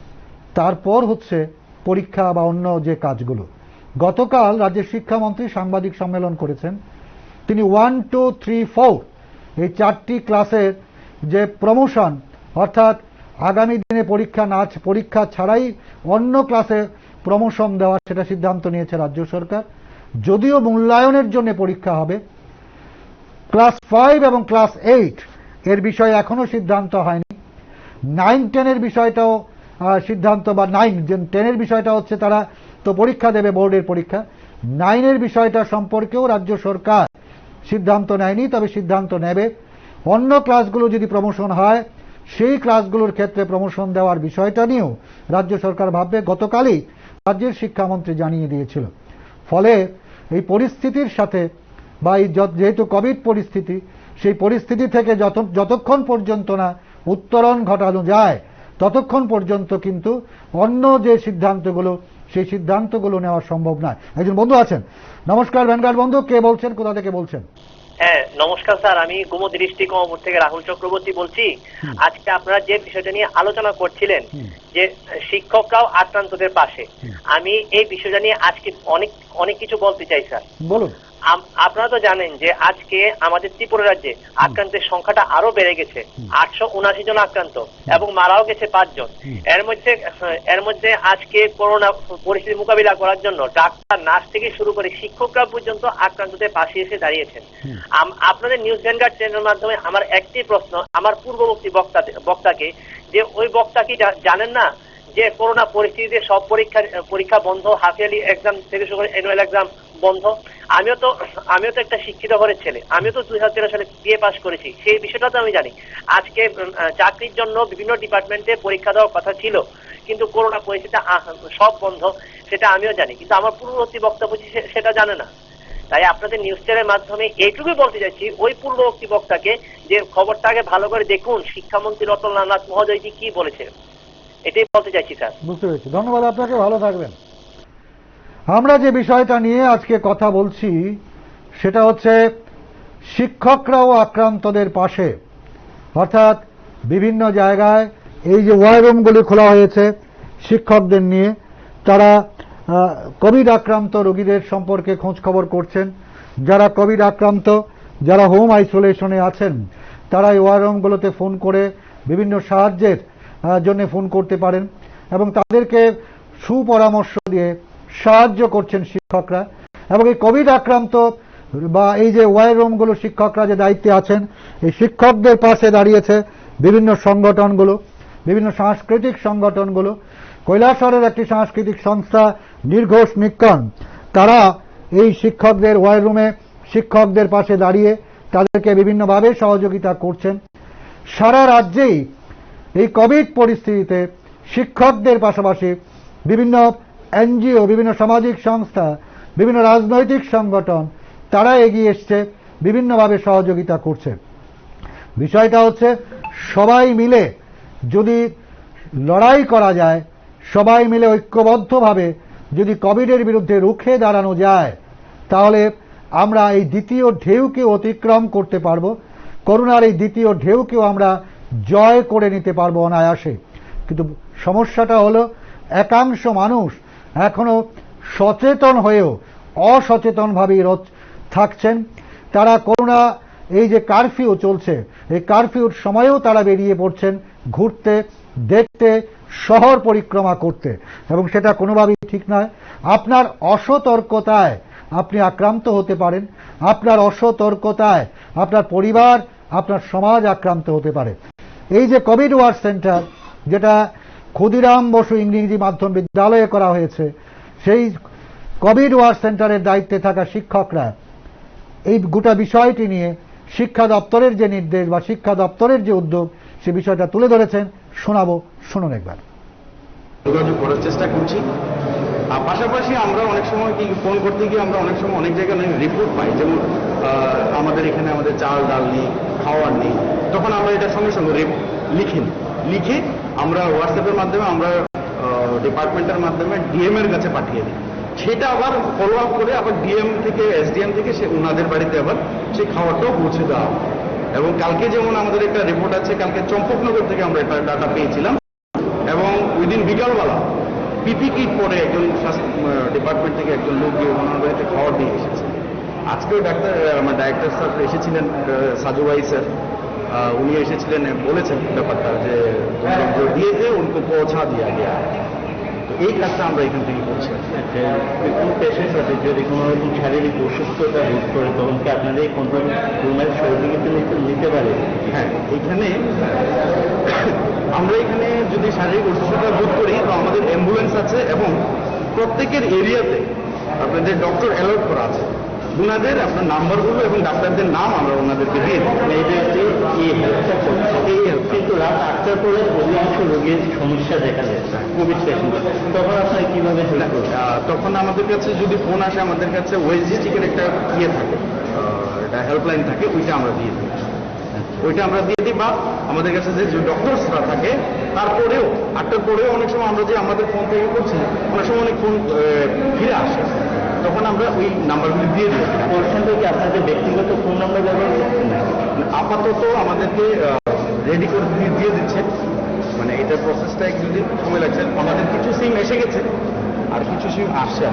তারপর হচ্ছে পরীক্ষা বা অন্য যে কাজগুলো। গতকাল রাজ্যের শিক্ষামন্ত্রী সাংবাদিক সম্মেলন করেছেন। তিনি 1, 2, 3, 4 এই 4টি ক্লাসের যে প্রমোশন, অর্থাৎ আগামী দিনে পরীক্ষা ছাড়াই অন্য ক্লাসে প্রমোশন দেওয়া, সেটা সিদ্ধান্ত নিয়েছে রাজ্য সরকার। যদিও মূল্যায়নের জন্য পরীক্ষা হবে, ক্লাস 5 এবং ক্লাস 8 এর বিষয়ে এখনো সিদ্ধান্ত হয়নি। 9-10 এর বিষয়টাও সিদ্ধান্ত, বা 9-10 বিষয়টা হচ্ছে তারা তো পরীক্ষা দেবে, বোর্ডের পরীক্ষা। 9 বিষয়টা সম্পর্কেও রাজ্য সরকার সিদ্ধান্ত নেয়নি, তবে সিদ্ধান্ত নেবে। অন্য ক্লাসগুলো যদি প্রমোশন হয়, সেই ক্লাসগুলোর ক্ষেত্রে প্রমোশন দেওয়ার বিষয়টা নিয়েও রাজ্য সরকার ভাববে, গতকালই রাজ্যের শিক্ষামন্ত্রী জানিয়ে দিয়েছিল। ফলে এই পরিস্থিতির সাথে, বা যেহেতু কোভিড পরিস্থিতি, সেই পরিস্থিতি থেকে যতক্ষণ পর্যন্ত না উত্তরণ ঘটানো যায়, ততক্ষণ পর্যন্ত কিন্তু অন্য যে সিদ্ধান্তগুলো, সেই সিদ্ধান্তগুলো নেওয়া সম্ভব নয়। একজন বন্ধু আছেন। নমস্কার ভ্যানগার্ড বন্ধু, কে বলছেন, কোথা থেকে বলছেন? হ্যাঁ নমস্কার স্যার, আমি গোমতী ডিস্ট্রিক্ট কমলপুর থেকে রাহুল চক্রবর্তী বলছি। আজকে আপনারা যে বিষয়টা নিয়ে আলোচনা করছিলেন যে শিক্ষকরাও আক্রান্তদের পাশে, আমি এই বিষয়টা নিয়ে আজকে অনেক কিছু বলতে চাই স্যার। বলুন। আপনারা তো জানেন যে আজকে আমাদের ত্রিপুরা রাজ্যে আক্রান্তের সংখ্যাটা আরো বেড়ে গেছে, 879 জন আক্রান্ত, এবং মারাও গেছে 5 জন। এর মধ্যে আজকে করোনা পরিস্থিতি মোকাবিলা করার জন্য ডাক্তার, নার্স থেকে শুরু করে শিক্ষকরা পর্যন্ত আক্রান্তদের পাশে এসে দাঁড়িয়েছেন। আপনাদের নিউজ ভ্যানগার্ড চ্যানেলের মাধ্যমে আমার একটি প্রশ্ন আমার পূর্ববর্তী বক্তাকে, যে ওই বক্তা কি জানেন না যে করোনা পরিস্থিতিতে সব পরীক্ষা বন্ধ, হাফ ইয়ারলি এক্সাম থেকে শুরু করে অ্যানুয়াল এক্সাম বন্ধ। আমিও তো একটা শিক্ষিত ঘরের ছেলে, আমিও তো 2013 সালে বিএ পাস করেছি, সেই বিষয়টা তো আমি জানি। আজকে চাকরির জন্য বিভিন্ন ডিপার্টমেন্টে পরীক্ষা দেওয়ার কথা ছিল, কিন্তু করোনা পরিস্থিতি সব বন্ধ, সেটা আমিও জানি, কিন্তু আমার পূর্ববর্তী বক্তব্য সেটা জানে না। তাই আপনাদের নিউজ চ্যানেলের মাধ্যমে এইটুকুই বলতে চাইছি ওই পূর্ববর্তী বক্তাকে, যে খবরটাকে ভালো করে দেখুন শিক্ষামন্ত্রী রতনলাল মহোদয়জি কি বলেছে, এটাই বলতে চাইছি স্যার। বুঝতে পেরেছি, ধন্যবাদ আপনাকে, ভালো থাকবেন। আমরা যে বিষয়টা নিয়ে আজকে কথা বলছি সেটা হচ্ছে শিক্ষকরাও আক্রান্তদের পাশে, অর্থাৎ বিভিন্ন জায়গায় এই যে ওয়ার রুমগুলি খোলা হয়েছে, শিক্ষকদের নিয়ে। তারা কোভিড আক্রান্ত রোগীদের সম্পর্কে খোঁজ খবর করছেন। যারা কোভিড আক্রান্ত, যারা হোম আইসোলেশনে আছেন, তারা এই ওয়ার রুমগুলোতে ফোন করে বিভিন্ন সাহায্যের জন্য ফোন করতে পারেন এবং তাদেরকে সুপরামর্শ দিয়ে সাহায্য করছেন শিক্ষকরা। এবং এই কোভিড আক্রান্ত বা এই যে ওয়ার রুমগুলো শিক্ষকরা যে দায়িত্বে আছেন, এই শিক্ষকদের পাশে দাঁড়িয়েছে বিভিন্ন সংগঠনগুলো, বিভিন্ন সাংস্কৃতিক সংগঠনগুলো। কৈলাসহরের একটি সাংস্কৃতিক সংস্থা নির্ঘোষ নিক্কণ, তারা এই শিক্ষকদের ওয়ার রুমে শিক্ষকদের পাশে দাঁড়িয়ে তাদেরকে বিভিন্নভাবে সহযোগিতা করছেন। সারা রাজ্যেই এই কোভিড পরিস্থিতিতে শিক্ষকদের পাশাপাশি বিভিন্ন এনজিও, বিভিন্ন সামাজিক সংস্থা, বিভিন্ন রাজনৈতিক সংগঠন তারা এগিয়ে এসছে, বিভিন্নভাবে সহযোগিতা করছে। বিষয়টা হচ্ছে সবাই মিলে যদি লড়াই করা যায়, সবাই মিলে ঐক্যবদ্ধভাবে যদি কোভিডের বিরুদ্ধে রুখে দাঁড়ানো যায়, তাহলে আমরা এই দ্বিতীয় ঢেউকে অতিক্রম করতে পারব। করোনার এই দ্বিতীয় ঢেউকেও আমরা জয় করে নিতে পারবো অনায়াসে। কিন্তু সমস্যাটা হলো একাংশ মানুষ এখনো সচেতন হয়েও অসচেতনভাবেই থাকছেন। তারা করোনা এই যে কারফিউ চলছে, এই কারফিউর সময়েও তারা বেরিয়ে পড়ছেন ঘুরতে, দেখতে, শহর পরিক্রমা করতে, এবং সেটা কোনোভাবেই ঠিক নয়। আপনার অসতর্কতায় আপনি আক্রান্ত হতে পারেন, আপনার অসতর্কতায় আপনার পরিবার, আপনার সমাজ আক্রান্ত হতে পারে। এই যে কোভিড ওয়ার সেন্টার, যেটা ক্ষুদিরাম বসু ইংরেজি মাধ্যম বিদ্যালয়ে করা হয়েছে, সেই কোভিড ওয়ার সেন্টারের দায়িত্বে থাকা শিক্ষকরা এই গোটা বিষয়টি নিয়ে শিক্ষা দপ্তরের যে নির্দেশ বা শিক্ষা দপ্তরের যে উদ্যোগ, সে বিষয়টা তুলে ধরেছেন। শোনাবো, শুনুন একবার। যোগাযোগ করার চেষ্টা করছি। আর পাশাপাশি আমরা অনেক সময় কি ফোন করতে গিয়ে আমরা অনেক সময় অনেক জায়গায় অনেক রিপোর্ট পাই, যেমন আমাদের এখানে আমাদের চাল ডাল নেই, খাওয়ার নেই, তখন আমরা এটা সঙ্গে সঙ্গে লিখে আমরা হোয়াটসঅ্যাপের মাধ্যমে, আমরা ডিপার্টমেন্টের মাধ্যমে ডিএম এর কাছে পাঠিয়ে দিই। সেটা আবার ফলো আপ করে আবার ডিএম থেকে এসডিএম থেকে সে ওনাদের বাড়িতে আবার সেই খাবারটাও পৌঁছে দেওয়া। এবং কালকে যেমন আমাদের একটা রিপোর্ট আছে, কালকে চম্পকনগর থেকে আমরা একটা ডাটা পেয়েছিলাম, এবং উইদিন বিকালবেলা পিপি কিট পরে একজন স্বাস্থ্য ডিপার্টমেন্ট থেকে একজন লোক গিয়ে ওনার বাড়িতে খাবার দিয়ে এসেছে। আজকেও আমার ডাইরেক্টর স্যার এসেছিলেন, সাজু ভাই স্যার, উনি এসেছিলেন, বলেছেন ব্যাপারটা যে দিয়ে উनको পৌঁছা দিয়া গিয়া। তো এই কাজটা আমরা এখান থেকে করছি। কোনো পেশেন্ট আছে যদি কোনো রকম শারীরিক অসুস্থতা বোধ করে, তখন কি আপনাদের এই কন্ট্রোল রুমের সহযোগিতা নিতে পারে? হ্যাঁ, এইখানে আমরা এখানে যদি শারীরিক অসুস্থতা বোধ করি, তো আমাদের অ্যাম্বুলেন্স আছে এবং প্রত্যেকের এরিয়াতে আপনাদের ডক্টর অ্যালার্ট করা আছে। ওনাদের আপনার নাম্বারগুলো এবং ডাক্তারদের নাম আমরা ওনাদেরকে দিয়ে দিই। কিন্তু রাত 8টার পরে অধিকাংশ রোগীর সমস্যা দেখা যায় কোভিড পেশেন্ট, তখন আপনার কিভাবে তখন আমাদের কাছে যদি ফোন আসে, আমাদের কাছে ওয়েস্ট ডিস্ট্রিক্টের একটা থাকে, একটা হেল্পলাইন থাকে, ওইটা আমরা দিয়ে দিই। বা আমাদের কাছে যে ডক্টরসরা থাকে, তারপরেও 8টার পরেও অনেক সময় আমরা যে আমাদের ফোন থেকে করছি, অনেক সময় অনেক ফোন ফিরে আসে, তখন আমরা ওই নাম্বারগুলি দিয়ে দিই। কোনখানটা কি আপনাদের ব্যক্তিগত ফোন নাম্বার ব্যবহার করছেন? আপাতত আমাদেরকে রেডি করে দিয়ে দিচ্ছে, মানে এটার প্রসেসটা একদিন সময় লাগছে। আমাদের কিছু সিম এসে গেছে, আর কিছু সিম আসছে।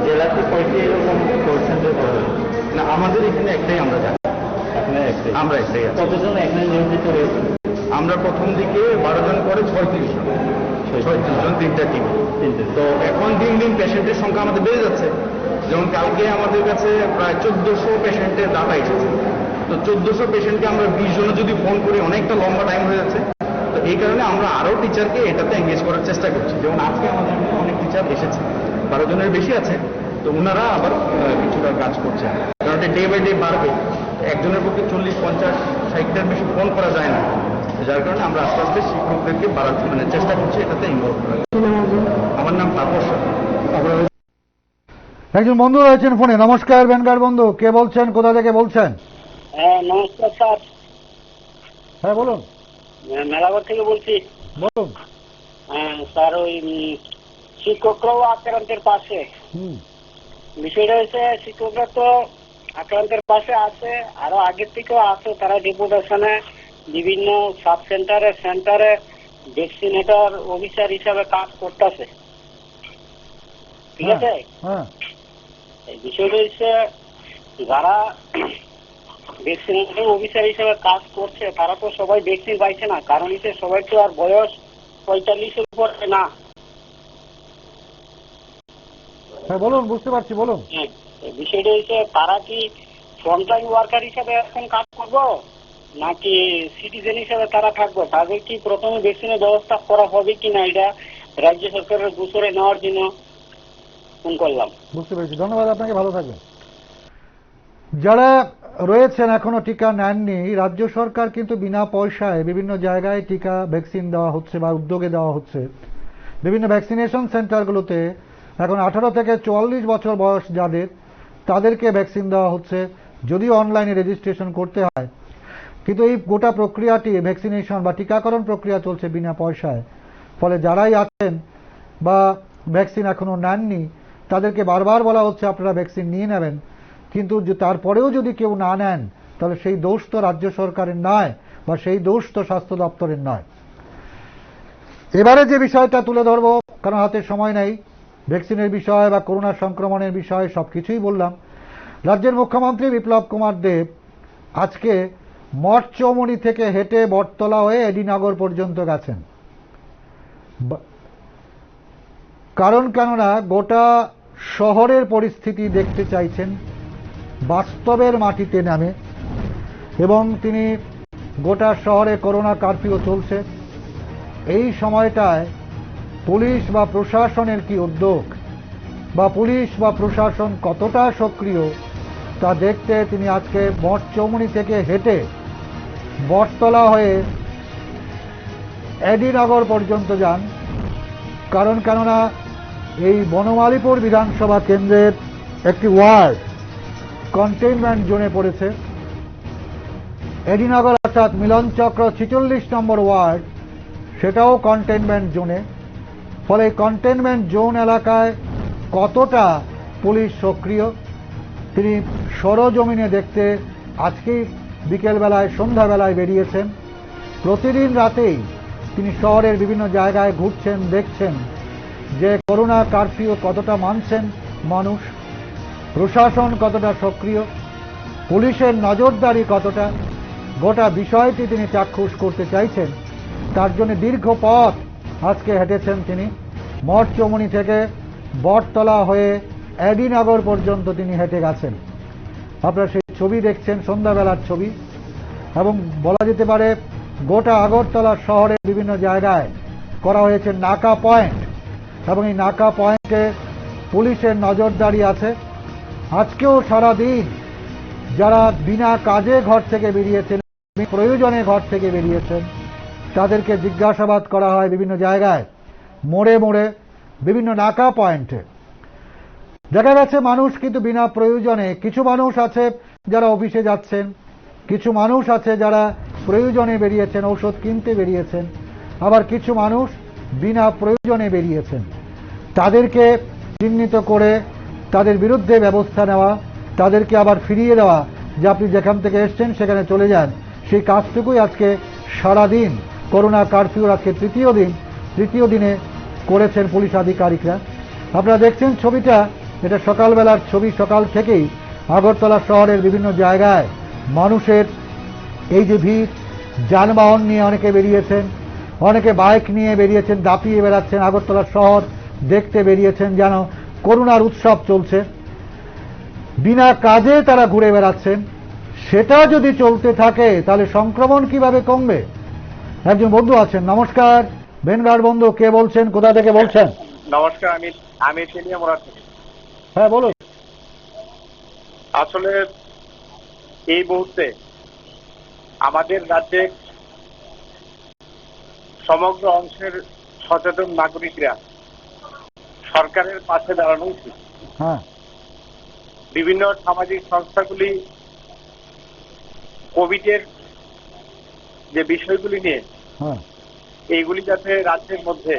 জেলাতে কয়েকটি এরকম কল সেন্টার করা হয় না, আমাদের এখানে একটাই আমরা জানি। আমরা একটাই। কতজন এখানে নিয়োজিত হয়েছে? আমরা প্রথম দিকে 12 জন করে 36 জন, 3টা টিম। তো এখন দিন দিন পেশেন্টের সংখ্যা আমাদের বেড়ে যাচ্ছে। যেমন কালকে আমাদের কাছে প্রায় 1400 পেশেন্টের ডাটা এসেছে। তো 1400 পেশেন্টকে আমরা 20 জনে যদি ফোন করি, অনেকটা লম্বা টাইম হয়ে যাচ্ছে। তো এই কারণে আমরা আরও টিচারকে এটাতে এঙ্গেজ করার চেষ্টা করছি। যেমন আজকে আমাদের অনেক টিচার এসেছে, 12 জনের বেশি আছে। তো ওনারা আবার কিছুটা কাজ করছে, কারণ এটা ডে বাই ডে বাড়বে। একজনের পক্ষে 40, 50, 60টার বেশি ফোন করা যায় না, যার কারণে আমরা আস্তে আস্তে শিক্ষকদেরকে বাড়াতে চেষ্টা করছি এটাতে ইনভলভ করার। আমার নাম তাপস। একজন বন্ধু রয়েছেন ফোনে। নমস্কার ব্যানগার বন্ধু, কে বলছেন, কোথা থেকে বলছেন? হ্যাঁ নমস্কার স্যার। হ্যাঁ বলুন। মেলাঘর থেকে বলছি। বলুন। হ্যাঁ স্যার, ওই শিক্ষকরাও আক্রান্তের পাশে। বিষয়টা হচ্ছে শিক্ষকরা তো আক্রান্তের পাশে আছে, আরো আগের থেকেও আছে। তারা ডেপুটেশনে বিভিন্ন সাব সেন্টারে ভ্যাকসিনেটর অফিসার হিসাবে কাজ করতেছে, ঠিক আছে? হ্যাঁ, এই বিষয়টা হচ্ছে যারা ভ্যাকসিনেটর অফিসার হিসেবে কাজ করছে তারা তো সবাই ভ্যাকসিন পাইছে না, কারণ হচ্ছে সবাই তো আর বয়স 45-এর উপরে না। হ্যাঁ বলুন, বুঝতে পারছি, বলুন। হ্যাঁ, এই বিষয়টা হচ্ছে তারা কি ফ্রন্টলাইন ওয়ার্কার হিসাবে এখন কাজ করবো নাকি সিটিজেন হিসাবে তারা থাকবো? তাদের কি প্রথমে ভ্যাকসিনের ব্যবস্থা করা হবে কিনা এটা রাজ্য সরকারের গোচরে নেওয়ার জন্য ফোন করলাম। বুঝতে পেরেছি, ধন্যবাদ আপনাকে, ভালো থাকবেন। যারা রয়েছেন এখনো টিকা নেননি, রাজ্য সরকার কিন্তু বিনা পয়সায় বিভিন্ন জায়গায় টিকা ভ্যাকসিন দেওয়া হচ্ছে বা উদ্যোগে দেওয়া হচ্ছে। বিভিন্ন ভ্যাকসিনেশন সেন্টারগুলোতে এখন 18 থেকে 44 বছর বয়স যাদের, তাদেরকে ভ্যাকসিন দেওয়া হচ্ছে, যদিও অনলাইনে রেজিস্ট্রেশন করতে হয়। কিন্তু এই গোটা প্রক্রিয়াটি ভ্যাকসিনেশন বা টিকাকরণ প্রক্রিয়া চলছে বিনা পয়সায়। ফলে যারাই আছেন বা ভ্যাকসিন এখনো নেননি তাদেরকে বারবার বলা হচ্ছে আপনারা ভ্যাকসিন নিয়ে নেবেন, কিন্তু তারপরেও যদি কেউ না নেন তাহলে সেই দোষ তো রাজ্য সরকারের নয় বা সেই দোষ তো স্বাস্থ্য দপ্তরের নয়। এবারে যে বিষয়টা তুলে ধরবো, কারণ হাতে সময় নেই, ভ্যাকসিনের বিষয় বা করোনা সংক্রমণের বিষয় সবকিছুই বললাম। রাজ্যের মুখ্যমন্ত্রী বিপ্লব কুমার দেব আজকে মঠচৌমুহনী থেকে হেঁটে বটতলা হয়ে এডিনগর পর্যন্ত গেছেন। কারণ কেননা গোটা শহরের পরিস্থিতি দেখতে চাইছেন বাস্তবের মাটিতে নামে, এবং তিনি গোটা শহরে করোনা কারফিউ চলছে, এই সময়টায় পুলিশ বা প্রশাসনের কি উদ্যোগ বা পুলিশ বা প্রশাসন কতটা সক্রিয় তা দেখতে তিনি আজকে মঠচৌমুহনী থেকে হেঁটে বটতলা হয়ে এডিনগর পর্যন্ত যান। কারণ কেননা এই বনমালীপুর বিধানসভা কেন্দ্রের একটি ওয়ার্ড কন্টেইনমেন্ট জোনে পড়েছে। এডিনগর অর্থাৎ মিলনচক্র 46 নম্বর ওয়ার্ড, সেটাও কন্টেইনমেন্ট জোনে। ফলে কন্টেইনমেন্ট জোন এলাকায় কতটা পুলিশ সক্রিয় তিনি সরজমিনে দেখতে আজকেই বিকেলবেলায় সন্ধ্যাবেলায় বেরিয়েছেন। প্রতিদিন রাতেই তিনি শহরের বিভিন্ন জায়গায় ঘুরছেন, দেখছেন যে করোনা কারফিউ কতটা মানছেন মানুষ, প্রশাসন কতটা সক্রিয়, পুলিশের নজরদারি কতটা, গোটা বিষয়টি তিনি চাক্ষুষ করতে চাইছেন। তার জন্য দীর্ঘ পথ আজকে হেঁটেছেন তিনি। মঠচৌমুহনী থেকে বটতলা হয়ে এডিনগর পর্যন্ত তিনি হেঁটে গেছেন। আপনারা সেই ছবি দেখছেন, সন্ধ্যাবেলার ছবি। এবং বলা যেতে পারে গোটা আগরতলা শহরের বিভিন্ন জায়গায় করা হয়েছে নাকা পয়েন্ট, এবং এই নাকা পয়েন্টে পুলিশের নজরদারি আছে। আজকেও সারাদিন যারা বিনা কাজে ঘর থেকে বেরিয়েছেন, প্রয়োজনে ঘর থেকে বেরিয়েছেন, তাদেরকে জিজ্ঞাসাবাদ করা হয় বিভিন্ন জায়গায়, মোড়ে মোড়ে, বিভিন্ন নাকা পয়েন্টে। দেখা গেছে মানুষ কিন্তু বিনা প্রয়োজনে, কিছু মানুষ আছে যারা অফিসে যাচ্ছেন, কিছু মানুষ আছে যারা প্রয়োজনে বেরিয়েছেন, ঔষধ কিনতে বেরিয়েছেন, আবার কিছু মানুষ বিনা প্রয়োজনে বেরিয়েছেন। তাদেরকে চিহ্নিত করে তাদের বিরুদ্ধে ব্যবস্থা নেওয়া, তাদেরকে আবার ফিরিয়ে দেওয়া যে আপনি যেখান থেকে এসছেন সেখানে চলে যান, সেই কাজটুকুই আজকে সারাদিন করোনা কারফিউর আজকে তৃতীয় দিনে করেছেন পুলিশ আধিকারিকরা। আপনারা দেখছেন ছবিটা, এটা সকালবেলার ছবি। সকাল থেকেই আগরতলা শহরের বিভিন্ন জায়গায় মানুষের এই যে ভিড়, যানবাহন নিয়ে অনেকে বেরিয়েছেন, অনেকে বাইক নিয়ে বেরিয়েছেন, দাপিয়ে বেড়াচ্ছেন, আগরতলা শহর দেখতে বেরিয়েছেন যেন করোনার উৎসব চলছে। বিনা কাজে তারা ঘুরে বেড়াচ্ছেন। সেটা যদি চলতে থাকে তাহলে সংক্রমণ কিভাবে কমবে? একজন বন্ধু আছেন, নমস্কার। ভেনগার বন্ধু, কে বলছেন, কোথা থেকে বলছেন? নমস্কার, আমি তেলিয়ামোড়া থেকে। হ্যাঁ বলুন। আসলে এই মুহূর্তে আমাদের রাজ্যে সমগ্র অংশের সচেতন নাগরিকরা সরকারের পাশে দাঁড়ানো উচিত। হ্যাঁ, বিভিন্ন সামাজিক সংস্থাগুলি কোভিডের যে বিষয়গুলি নিয়ে হ্যাঁ, এইগুলি যাতে রাজ্যের মধ্যে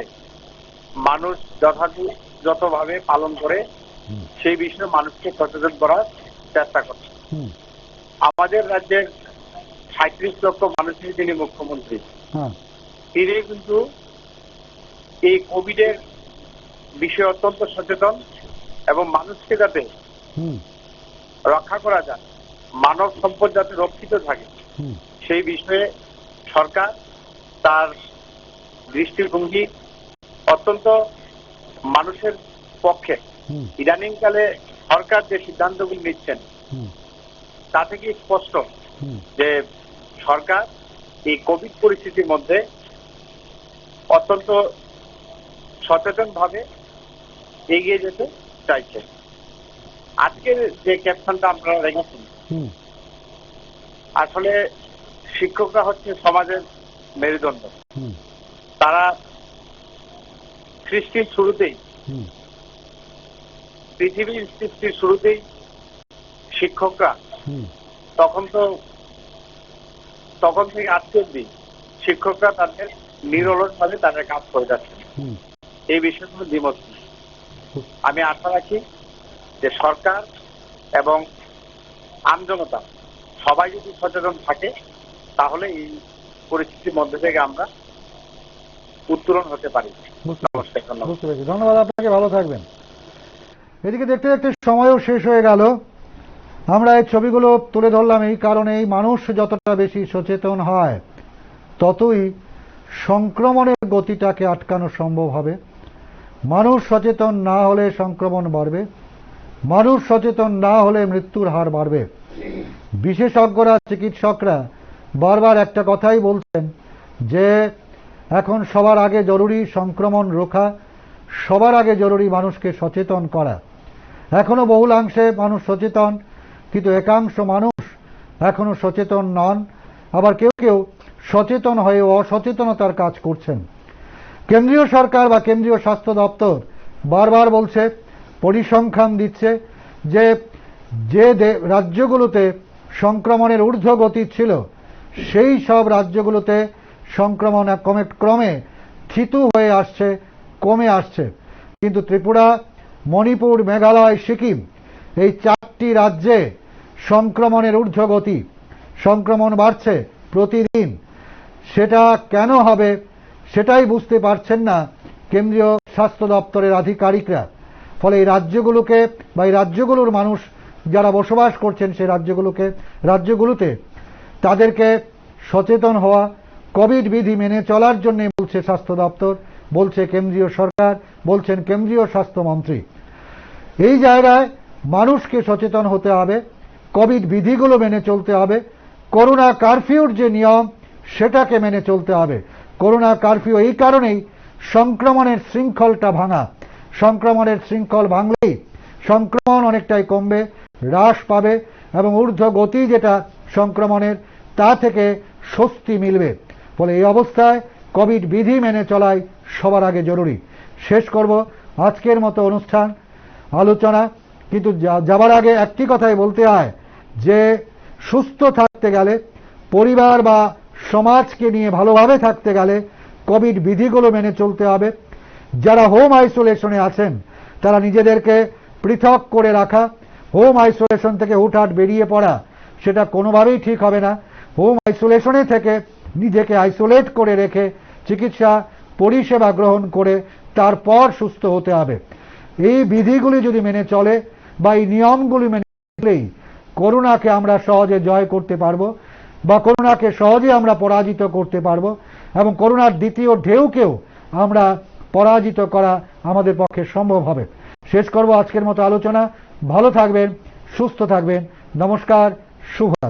মানুষ যথাযথভাবে পালন করে সেই বিষয়ে মানুষকে সচেতন করার চেষ্টা করছে। আমাদের রাজ্যের 37 লক্ষ মানুষের যিনি মুখ্যমন্ত্রী, হ্যাঁ, তিনি কিন্তু এই কোভিডের বিষয়ে অত্যন্ত সচেতন এবং মানুষকে যাতে রক্ষা করা যায়, মানব সম্পদ যাতে রক্ষিত থাকে, সেই বিষয়ে সরকার তার দৃষ্টিভঙ্গি অত্যন্ত মানুষের পক্ষে। ইদানিংকালে সরকার যে সিদ্ধান্তগুলি নিচ্ছেন তা থেকে স্পষ্ট যে সরকার এই কোভিড পরিস্থিতির মধ্যে অত্যন্ত সচেতনভাবে এগিয়ে যেতে চাইছে। আজকের যে ক্যাপশনটা আপনারা রেখেছেন, আসলে শিক্ষকরা হচ্ছে সমাজের মেরুদণ্ড। তারা সৃষ্টির শুরুতেই, পৃথিবীর সৃষ্টির শুরুতেই শিক্ষকরা তখন থেকে আজকে অব্দি শিক্ষকরা তাদের নিরলসভাবে তাদের কাজ করে যাচ্ছে। এই বিষয়ে কোনো দ্বিমত নেই। আমি আশা রাখি যে সরকার এবং আমজনতা সবাই যদি সচেতন থাকে তাহলে এই পরিস্থিতির মধ্যে থেকে আমরা উত্তরণ হতে পারি। বুঝতে পেরেছি, ধন্যবাদ আপনাকে, ভালো থাকবেন। এদিকে দেখতে দেখতে সময়ও শেষ হয়ে গেল। আমরা এই ছবিগুলো তুলে ধরলাম এই কারণেই, মানুষ যতটা বেশি সচেতন হয় ততই সংক্রমণের গতিটাকে আটকানো সম্ভব হবে। মানুষ সচেতন না হলে সংক্রমণ বাড়বে, মানুষ সচেতন না হলে মৃত্যুর হার বাড়বে। বিশেষজ্ঞরা, চিকিৎসকরা বারবার একটা কথাই বলছেন যে এখন সবার আগে জরুরি সংক্রমণ রোখা, সবার আগে জরুরি মানুষকে সচেতন করা। এখনো বহুলাংশে মানুষ সচেতন, কিন্তু একাংশ মানুষ এখনো সচেতন নন। আবার কেউ কেউ সচেতন হয়ে অসচেতনতার কাজ করছেন। কেন্দ্রীয় সরকার বা কেন্দ্রীয় স্বাস্থ্য দপ্তর বারবার বলছে, পরিসংখ্যান দিচ্ছে যে যে রাজ্যগুলোতে সংক্রমণের ঊর্ধ্বগতি ছিল সেই সব রাজ্যগুলোতে সংক্রমণ ক্রমে থিতু হয়ে আসছে, কমে আসছে। কিন্তু ত্রিপুরা, মণিপুর, মেঘালয়, সিকিম এই 4টি রাজ্যে সংক্রমণের ঊর্ধ্বগতি, সংক্রমণ বাড়ছে প্রতিদিন। সেটা কেন হবে সেটাই বুঝতে পারছেন না কেন্দ্রীয় স্বাস্থ্য দপ্তরের আধিকারিকরা। ফলে এই রাজ্যগুলোকে বা এই রাজ্যগুলোর মানুষ যারা বসবাস করছেন সেই রাজ্যগুলোতে তাদেরকে সচেতন হওয়া, কোভিড বিধি মেনে চলার জন্য বলছে স্বাস্থ্য দপ্তর, বলছে কেন্দ্রীয় সরকার, বলছেন কেন্দ্রীয় স্বাস্থ্যমন্ত্রী। এই জায়গায় মানুষকে সচেতন হতে হবে, কোভিড বিধিগুলো মেনে চলতে হবে, করোনা কারফিউর যে নিয়ম সেটাকে মেনে চলতে হবে। করোনা কারফিউ এই কারণেই সংক্রমণের শৃঙ্খলটা ভাঙা। সংক্রমণের শৃঙ্খল ভাঙলেই সংক্রমণ অনেকটাই কমবে, হ্রাস পাবে এবং ঊর্ধ্বগতি যেটা সংক্রমণের তা থেকে স্বস্তি মিলবে। ফলে এই অবস্থায় কোভিড বিধি মেনে চলাই সবার আগে জরুরি। শেষ করব আজকের মতো অনুষ্ঠান আলোচনা, কিন্তু যাবার আগে একটি কথাই বলতে হয় যে সুস্থ থাকতে গেলে, পরিবার বা সমাজকে নিয়ে ভালোভাবে থাকতে গেলে কোভিড বিধিগুলো মেনে চলতে হবে। যারা হোম আইসোলেশনে আছেন তারা নিজেদেরকে পৃথক করে রাখা, হোম আইসোলেশন থেকে হুটহাট বেরিয়ে পড়া সেটা কোনোভাবেই ঠিক হবে না। হোম আইসোলেশনে থেকে নিজেকে আইসোলেট করে রেখে চিকিৎসা পরিষেবা গ্রহণ করে তারপর সুস্থ হতে হবে। এই বিধিগুলি যদি মেনে চলে বা এই নিয়মগুলি মেনে চলেই করোনাকে আমরা সহজে জয় করতে পারবো বা করোনাকে সহজে আমরা পরাজিত করতে পারবো এবং করোনার দ্বিতীয় ঢেউকেও আমরা পরাজিত করা আমাদের পক্ষে সম্ভব হবে। শেষ করব আজকের মতো আলোচনা। ভালো থাকবেন, সুস্থ থাকবেন। নমস্কার, শুভ রাত্রি।